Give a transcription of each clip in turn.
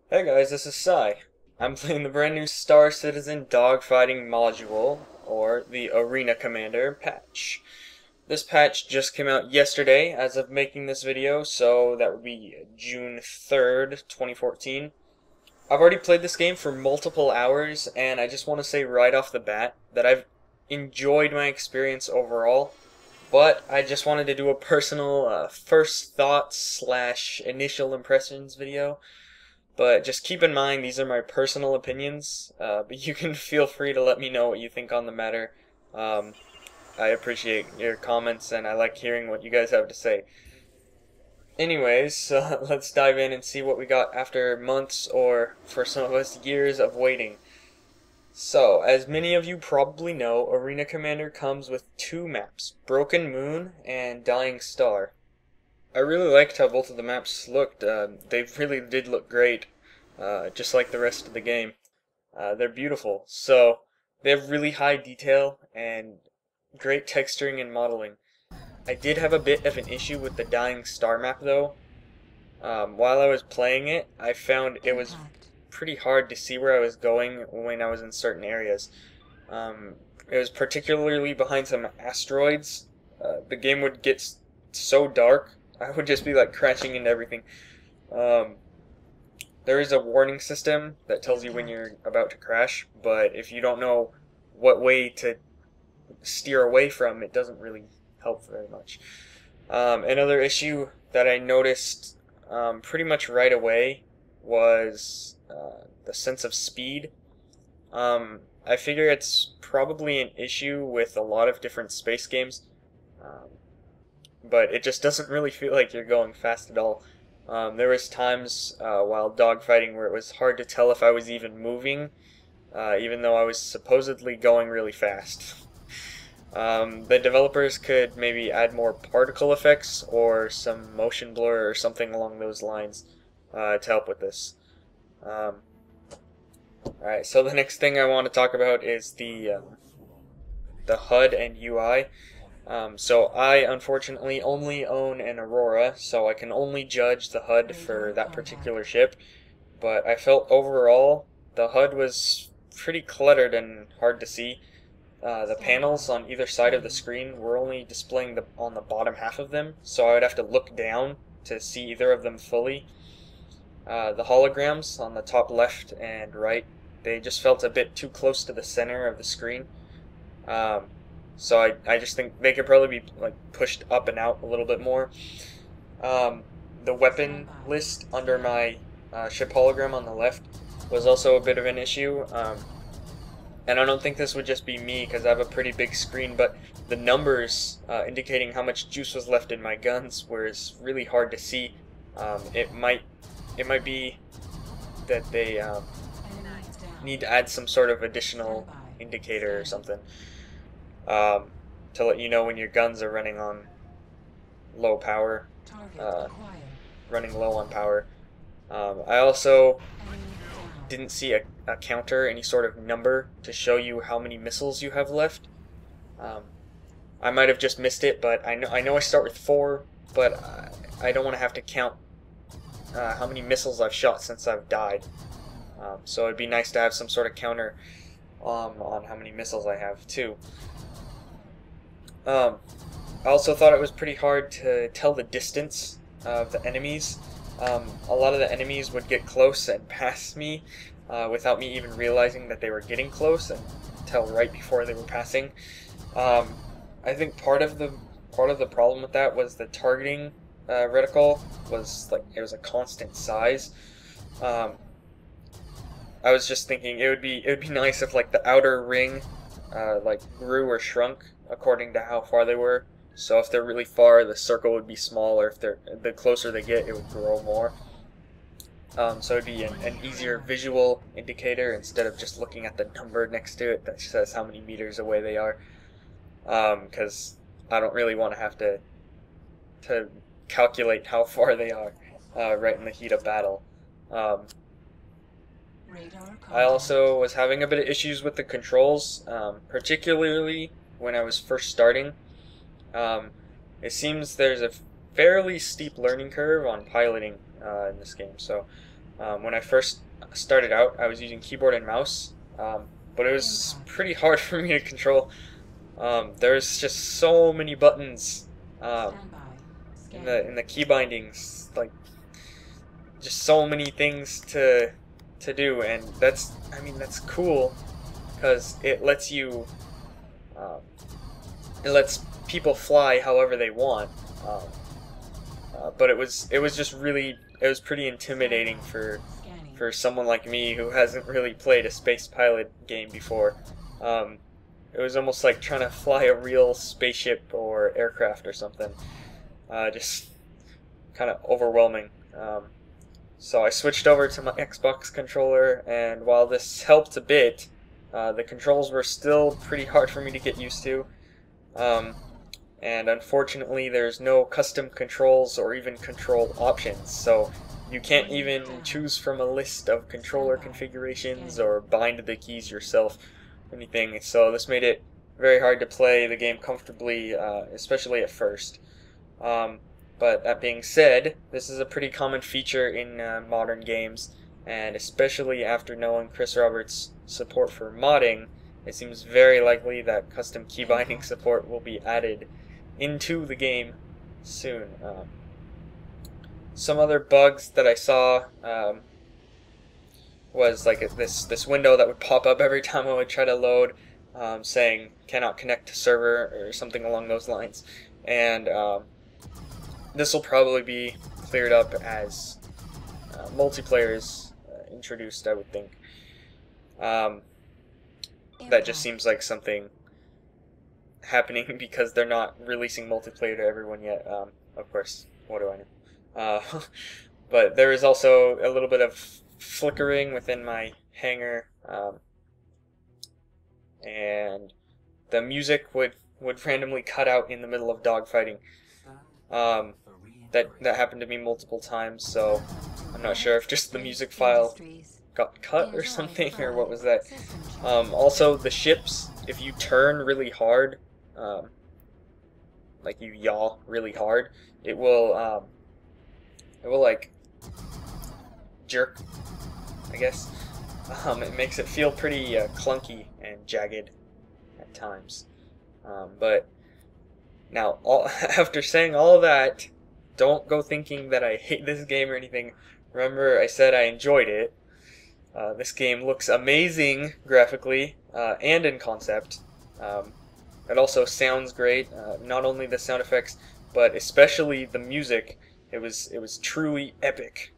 Hey guys, this is Sai. I'm playing the brand new Star Citizen Dogfighting module, or the Arena Commander patch. This patch just came out yesterday as of making this video, so that would be June 3rd, 2014. I've already played this game for multiple hours, and I just want to say right off the bat that I've enjoyed my experience overall, but I just wanted to do a personal first thoughts slash initial impressions video. But just keep in mind, these are my personal opinions, but you can feel free to let me know what you think on the matter. Um, I appreciate your comments, and I like hearing what you guys have to say. Anyways, let's dive in and see what we got after months, or for some of us, years of waiting. So, as many of you probably know, Arena Commander comes with two maps, Broken Moon and Dying Star. I really liked how both of the maps looked. They really did look great, just like the rest of the game. They're beautiful. So they have really high detail and great texturing and modeling. I did have a bit of an issue with the Dying Star map though. While I was playing it, I found it was pretty hard to see where I was going when I was in certain areas. It was particularly behind some asteroids. The game would get so dark I would just be like crashing into everything. Um, there is a warning system that tells you when you're about to crash, but if you don't know what way to steer away from, it doesn't really help very much. Another issue that I noticed pretty much right away was the sense of speed. I figure it's probably an issue with a lot of different space games. But it just doesn't really feel like you're going fast at all. There was times while dogfighting where it was hard to tell if I was even moving, even though I was supposedly going really fast. The developers could maybe add more particle effects or some motion blur or something along those lines to help with this. Alright, so the next thing I want to talk about is the HUD and UI. So I unfortunately only own an Aurora, so I can only judge the HUD for that particular ship, but I felt overall the HUD was pretty cluttered and hard to see. The panels on either side of the screen were only displaying on the bottom half of them, so I would have to look down to see either of them fully. The holograms on the top left and right, they just felt a bit too close to the center of the screen. So I just think they could probably be like pushed up and out a little bit more. The weapon list under my ship hologram on the left was also a bit of an issue. And I don't think this would just be me because I have a pretty big screen, but the numbers indicating how much juice was left in my guns was really hard to see. It might be that they need to add some sort of additional indicator or something. To let you know when your guns are running on low power, running low on power. I also didn't see a counter, any sort of number to show you how many missiles you have left. I might have just missed it, but I know I start with 4, but I don't want to have to count how many missiles I've shot since I've died. So it'd be nice to have some sort of counter on how many missiles I have too. I also thought it was pretty hard to tell the distance of the enemies. A lot of the enemies would get close and pass me without me even realizing that they were getting close until right before they were passing. I think part of the problem with that was the targeting reticle was like it was a constant size. I was just thinking it would be nice if like the outer ring like grew or shrunk according to how far they were. So if they're really far, the circle would be smaller. If the closer they get, it would grow more. So it'd be an easier visual indicator instead of just looking at the number next to it that says how many meters away they are. Because I don't really want to have to calculate how far they are right in the heat of battle. I also was having a bit of issues with the controls, particularly when I was first starting. It seems there's a fairly steep learning curve on piloting in this game, so When I first started out, I was using keyboard and mouse, but it was pretty hard for me to control. There's just so many buttons in the key bindings, like just so many things to do, and that's cool because it lets you it lets people fly however they want. But it was just really, it was pretty intimidating for someone like me who hasn't really played a space pilot game before. It was almost like trying to fly a real spaceship or aircraft or something. Just kind of overwhelming. So I switched over to my Xbox controller, and while this helped a bit, the controls were still pretty hard for me to get used to. And unfortunately there's no custom controls or even control options, so you can't even choose from a list of controller configurations or bind the keys yourself or anything, so this made it very hard to play the game comfortably, especially at first. But that being said, this is a pretty common feature in modern games, and especially after knowing Chris Roberts' support for modding, it seems very likely that custom key binding support will be added into the game soon. Some other bugs that I saw was like this window that would pop up every time I would try to load, saying cannot connect to server or something along those lines, and this will probably be cleared up as multiplayer is introduced, I would think. That just seems like something happening because they're not releasing multiplayer to everyone yet. Of course, what do I know? But there is also a little bit of flickering within my hangar, and the music would randomly cut out in the middle of dogfighting. That happened to me multiple times, so I'm not sure if just the music file got cut or something, or what was that. Also, the ships, if you turn really hard, like you yaw really hard, it will like jerk, I guess. It makes it feel pretty clunky and jagged at times. But now, after saying all that, don't go thinking that I hate this game or anything. Remember, I said I enjoyed it. This game looks amazing graphically and in concept. It also sounds great. Not only the sound effects, but especially the music. It was truly epic.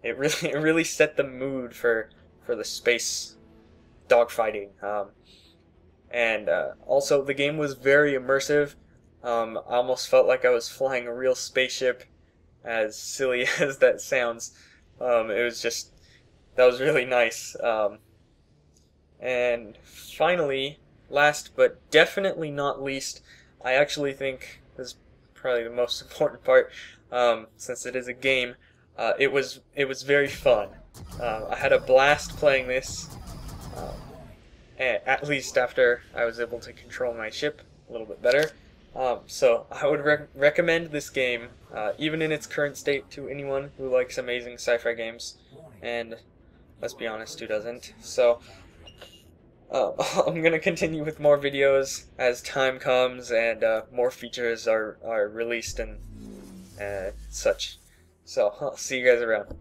It really set the mood for the space dogfighting. And also the game was very immersive. I almost felt like I was flying a real spaceship, as silly as that sounds. It was just, that was really nice. And finally, last but definitely not least, I actually think this is probably the most important part, since it is a game. It was very fun. I had a blast playing this, at least after I was able to control my ship a little bit better. So I would recommend this game, even in its current state, to anyone who likes amazing sci-fi games, and let's be honest, who doesn't? So I'm gonna continue with more videos as time comes and more features are released and such. So I'll see you guys around.